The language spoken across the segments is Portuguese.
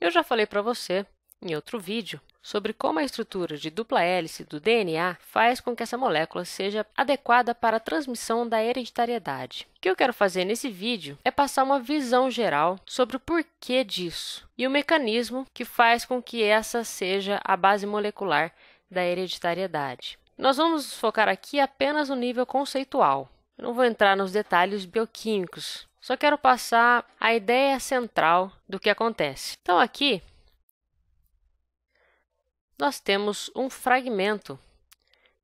Eu já falei para você, em outro vídeo, sobre como a estrutura de dupla hélice do DNA faz com que essa molécula seja adequada para a transmissão da hereditariedade. O que eu quero fazer nesse vídeo é passar uma visão geral sobre o porquê disso e o mecanismo que faz com que essa seja a base molecular da hereditariedade. Nós vamos focar aqui apenas no nível conceitual. Eu não vou entrar nos detalhes bioquímicos, só quero passar a ideia central do que acontece. Então, aqui, nós temos um fragmento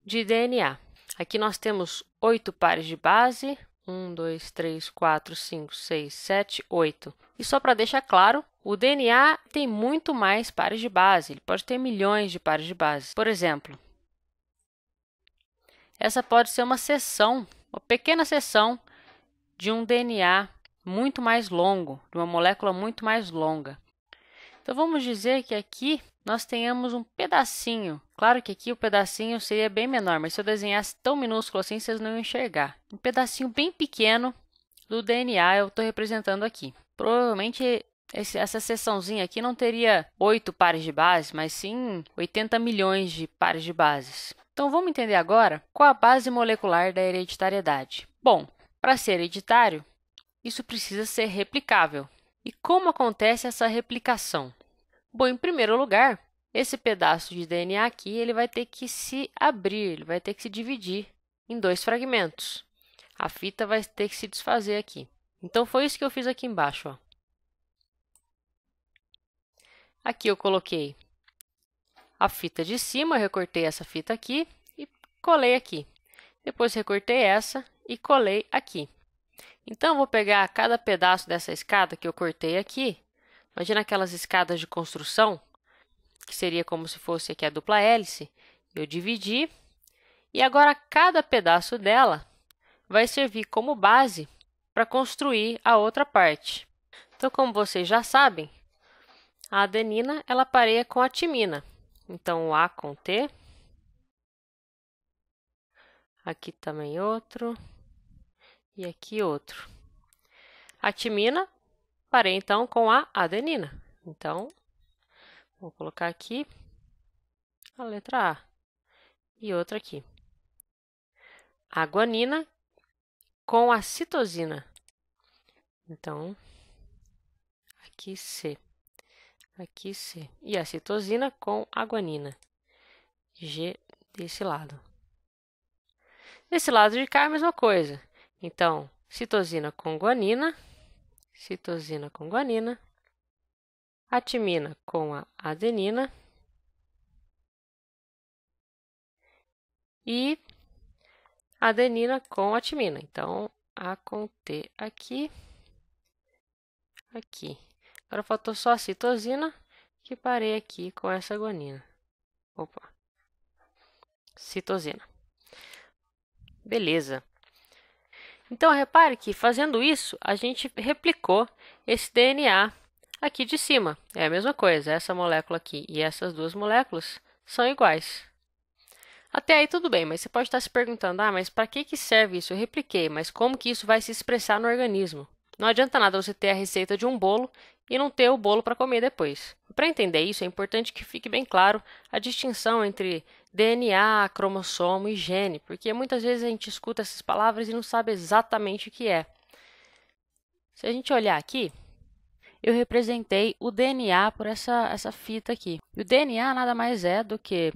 de DNA. Aqui nós temos 8 pares de base. 1, 2, 3, 4, 5, 6, 7, 8. E só para deixar claro, o DNA tem muito mais pares de base. Ele pode ter milhões de pares de base. Por exemplo, essa pode ser uma seção, uma pequena seção de um DNA muito mais longo, de uma molécula muito mais longa. Então, vamos dizer que aqui nós tenhamos um pedacinho. Claro que aqui o pedacinho seria bem menor, mas se eu desenhasse tão minúsculo assim, vocês não iam enxergar. Um pedacinho bem pequeno do DNA eu estou representando aqui. Provavelmente essa seçãozinha aqui não teria 8 pares de base, mas sim 80 milhões de pares de bases. Então, vamos entender agora qual a base molecular da hereditariedade. Bom, para ser hereditário, isso precisa ser replicável. E como acontece essa replicação? Bom, em primeiro lugar, esse pedaço de DNA aqui ele vai ter que se abrir, ele vai ter que se dividir em 2 fragmentos. A fita vai ter que se desfazer aqui. Então, foi isso que eu fiz aqui embaixo. Ó. Aqui eu coloquei a fita de cima, eu recortei essa fita aqui e colei aqui. Depois recortei essa e colei aqui. Então, eu vou pegar cada pedaço dessa escada que eu cortei aqui. Imagina aquelas escadas de construção, que seria como se fosse aqui a dupla hélice. Eu dividi e agora cada pedaço dela vai servir como base para construir a outra parte. Então, como vocês já sabem, a adenina ela pareia com a timina. Então, o A com T. Aqui também outro. E aqui outro. A timina pareia, então, com a adenina. Então, vou colocar aqui a letra A. E outra aqui. A guanina com a citosina. Então, aqui C. Aqui C. E a citosina com a guanina. G desse lado. Desse lado de cá é a mesma coisa. Então, citosina com guanina, a timina com a adenina e a adenina com a timina. Então, A com T aqui, aqui. Agora faltou só a citosina, que parei aqui com essa guanina. Opa. Citosina. Beleza. Então, repare que fazendo isso, a gente replicou esse DNA aqui de cima. É a mesma coisa, essa molécula aqui e essas duas moléculas são iguais. Até aí tudo bem, mas você pode estar se perguntando, mas para que serve isso? Eu repliquei, mas como que isso vai se expressar no organismo? Não adianta nada você ter a receita de um bolo e não ter o bolo para comer depois. Para entender isso, é importante que fique bem claro a distinção entre DNA, cromossomo e gene, porque muitas vezes a gente escuta essas palavras e não sabe exatamente o que é. Se a gente olhar aqui, eu representei o DNA por essa fita aqui. E o DNA nada mais é do que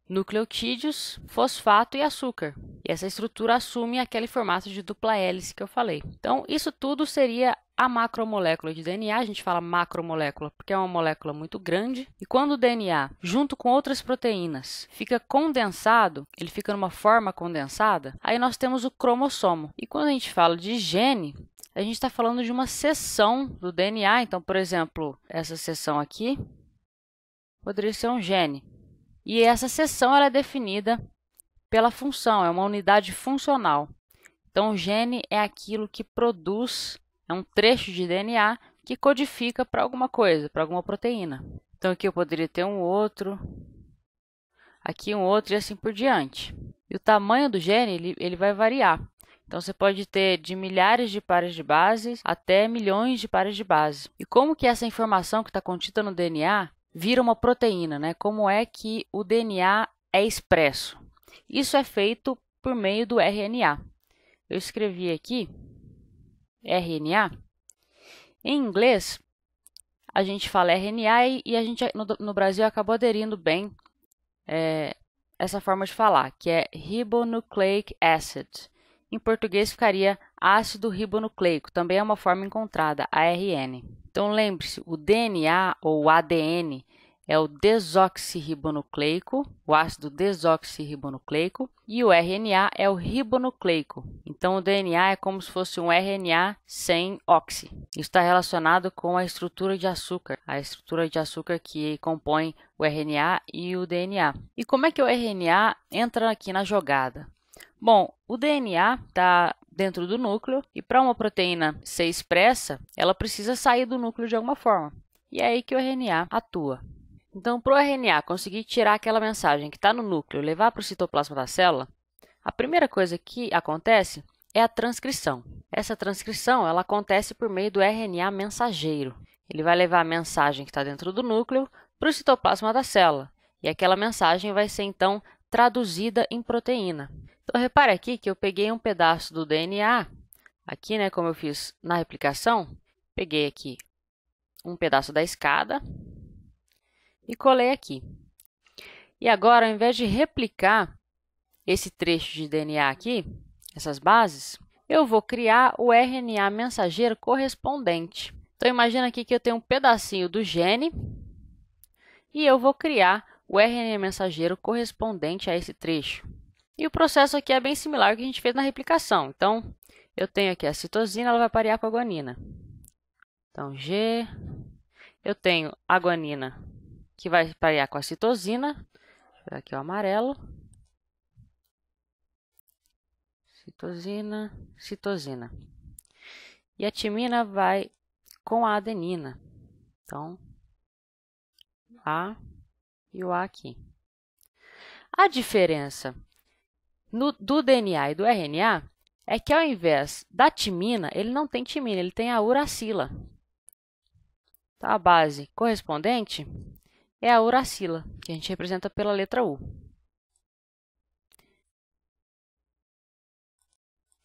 nucleotídeos, fosfato e açúcar. E essa estrutura assume aquele formato de dupla hélice que eu falei. Então, isso tudo seria a macromolécula de DNA. A gente fala macromolécula porque é uma molécula muito grande. E quando o DNA, junto com outras proteínas, fica condensado, ele fica numa forma condensada, aí nós temos o cromossomo. E quando a gente fala de gene, a gente está falando de uma seção do DNA. Então, por exemplo, essa seção aqui poderia ser um gene. E essa seção ela é definida pela função, é uma unidade funcional. Então, o gene é aquilo que produz, é um trecho de DNA que codifica para alguma coisa, para alguma proteína. Então, aqui eu poderia ter um outro, aqui um outro e assim por diante. E o tamanho do gene ele vai variar. Então, você pode ter de milhares de pares de bases até milhões de pares de base. E como que essa informação que está contida no DNA vira uma proteína, né? Como é que o DNA é expresso? Isso é feito por meio do RNA. Eu escrevi aqui RNA. Em inglês, a gente fala RNA e a gente no Brasil acabou aderindo bem essa forma de falar, que é ribonucleic acid. Em português ficaria ácido ribonucleico, também é uma forma encontrada, ARN. Então lembre-se, o DNA ou o ADN é o desoxirribonucleico, o ácido desoxirribonucleico, e o RNA é o ribonucleico. Então o DNA é como se fosse um RNA sem oxi. Isso está relacionado com a estrutura de açúcar que compõe o RNA e o DNA. E como é que o RNA entra aqui na jogada? Bom, o DNA está dentro do núcleo e para uma proteína ser expressa, ela precisa sair do núcleo de alguma forma. E é aí que o RNA atua. Então, para o RNA conseguir tirar aquela mensagem que está no núcleo e levar para o citoplasma da célula, a primeira coisa que acontece é a transcrição. Essa transcrição ela acontece por meio do RNA mensageiro. Ele vai levar a mensagem que está dentro do núcleo para o citoplasma da célula. E aquela mensagem vai ser, então, traduzida em proteína. Então, repare aqui que eu peguei um pedaço do DNA, aqui, né, como eu fiz na replicação, peguei aqui um pedaço da escada e colei aqui. E agora, ao invés de replicar esse trecho de DNA aqui, essas bases, eu vou criar o RNA mensageiro correspondente. Então, imagina aqui que eu tenho um pedacinho do gene e eu vou criar o RNA mensageiro correspondente a esse trecho. E o processo aqui é bem similar ao que a gente fez na replicação. Então, eu tenho aqui a citosina, ela vai parear com a guanina. Então, G, eu tenho a guanina, que vai parear com a citosina. Deixa eu pegar aqui o amarelo. Citosina, citosina. E a timina vai com a adenina. Então, A e o A aqui. A diferença do DNA e do RNA é que, ao invés da timina, ele não tem timina, ele tem a uracila. Então, a base correspondente é a uracila, que a gente representa pela letra U.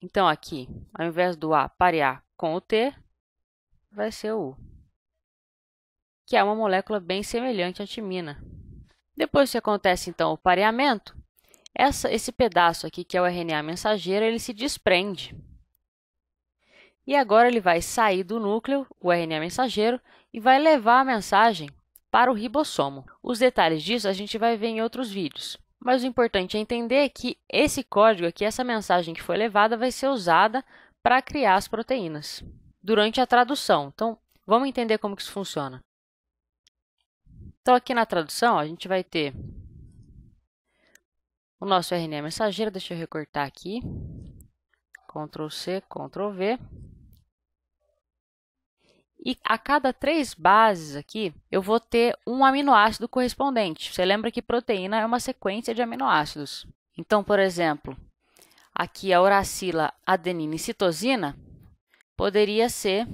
Então, aqui, ao invés do A parear com o T, vai ser o U, que é uma molécula bem semelhante à timina. Depois que acontece, então, o pareamento, esse pedaço aqui, que é o RNA mensageiro, ele se desprende. E agora ele vai sair do núcleo, o RNA mensageiro, e vai levar a mensagem para o ribossomo. Os detalhes disso a gente vai ver em outros vídeos. Mas o importante é entender que esse código aqui, essa mensagem que foi levada, vai ser usada para criar as proteínas durante a tradução. Então, vamos entender como que isso funciona. Então, aqui na tradução, a gente vai ter o nosso RNA mensageiro. Deixa eu recortar aqui. Ctrl C, Ctrl V. E a cada 3 bases aqui, eu vou ter um aminoácido correspondente. Você lembra que proteína é uma sequência de aminoácidos. Então, por exemplo, aqui a uracila, adenina e citosina poderia ser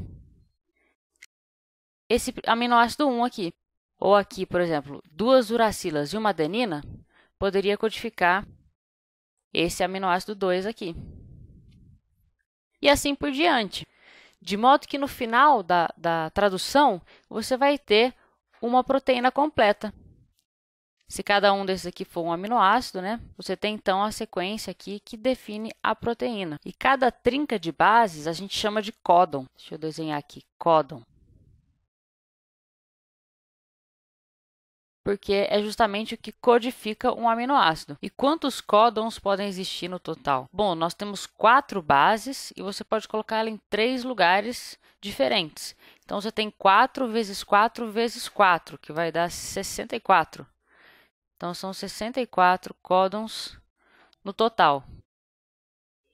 esse aminoácido 1 aqui. Ou aqui, por exemplo, 2 uracilas e uma adenina poderia codificar esse aminoácido 2 aqui. E assim por diante. De modo que no final da tradução, você vai ter uma proteína completa. Se cada um desses aqui for um aminoácido, né, você tem então a sequência aqui que define a proteína. E cada trinca de bases a gente chama de códon. Deixa eu desenhar aqui, códon. Porque é justamente o que codifica um aminoácido. E quantos códons podem existir no total? Bom, nós temos 4 bases e você pode colocar ela em 3 lugares diferentes. Então, você tem 4 vezes 4 vezes 4, que vai dar 64. Então, são 64 códons no total.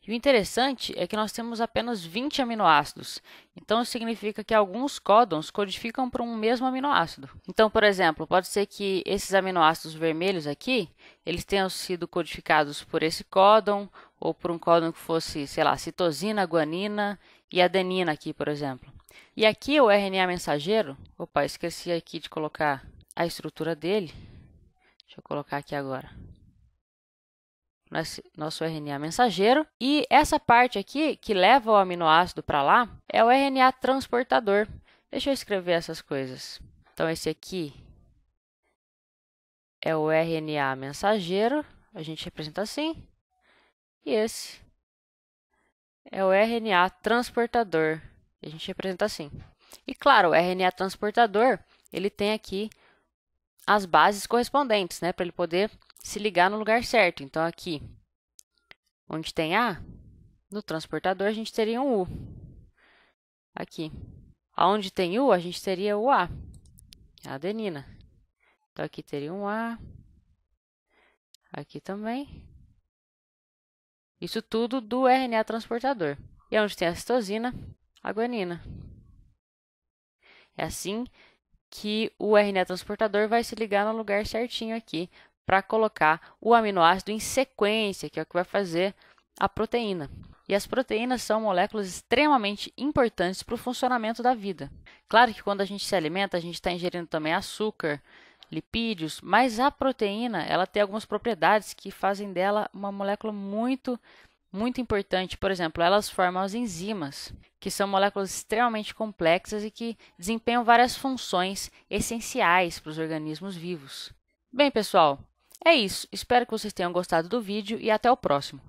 E o interessante é que nós temos apenas 20 aminoácidos. Então, isso significa que alguns códons codificam para um mesmo aminoácido. Então, por exemplo, pode ser que esses aminoácidos vermelhos aqui, eles tenham sido codificados por esse códon, ou por um códon que fosse, sei lá, citosina, guanina e adenina aqui, por exemplo. E aqui o RNA mensageiro, opa, esqueci aqui de colocar a estrutura dele. Deixa eu colocar aqui agora. Nosso RNA mensageiro. E essa parte aqui, que leva o aminoácido para lá, é o RNA transportador. Deixa eu escrever essas coisas. Então, esse aqui é o RNA mensageiro, a gente representa assim. E esse é o RNA transportador, a gente representa assim. E claro, o RNA transportador, ele tem aqui as bases correspondentes, né, para ele poder se ligar no lugar certo. Então, aqui, onde tem A, no transportador a gente teria um U. Aqui, onde tem U, a gente teria o A, a adenina. Então, aqui teria um A, aqui também. Isso tudo do RNA transportador. E onde tem a citosina, a guanina. É assim que o RNA transportador vai se ligar no lugar certinho aqui para colocar o aminoácido em sequência, que é o que vai fazer a proteína. E as proteínas são moléculas extremamente importantes para o funcionamento da vida. Claro que quando a gente se alimenta, a gente está ingerindo também açúcar, lipídios, mas a proteína ela tem algumas propriedades que fazem dela uma molécula muito importante. Por exemplo, elas formam as enzimas, que são moléculas extremamente complexas e que desempenham várias funções essenciais para os organismos vivos. Bem, pessoal, é isso. Espero que vocês tenham gostado do vídeo e até o próximo.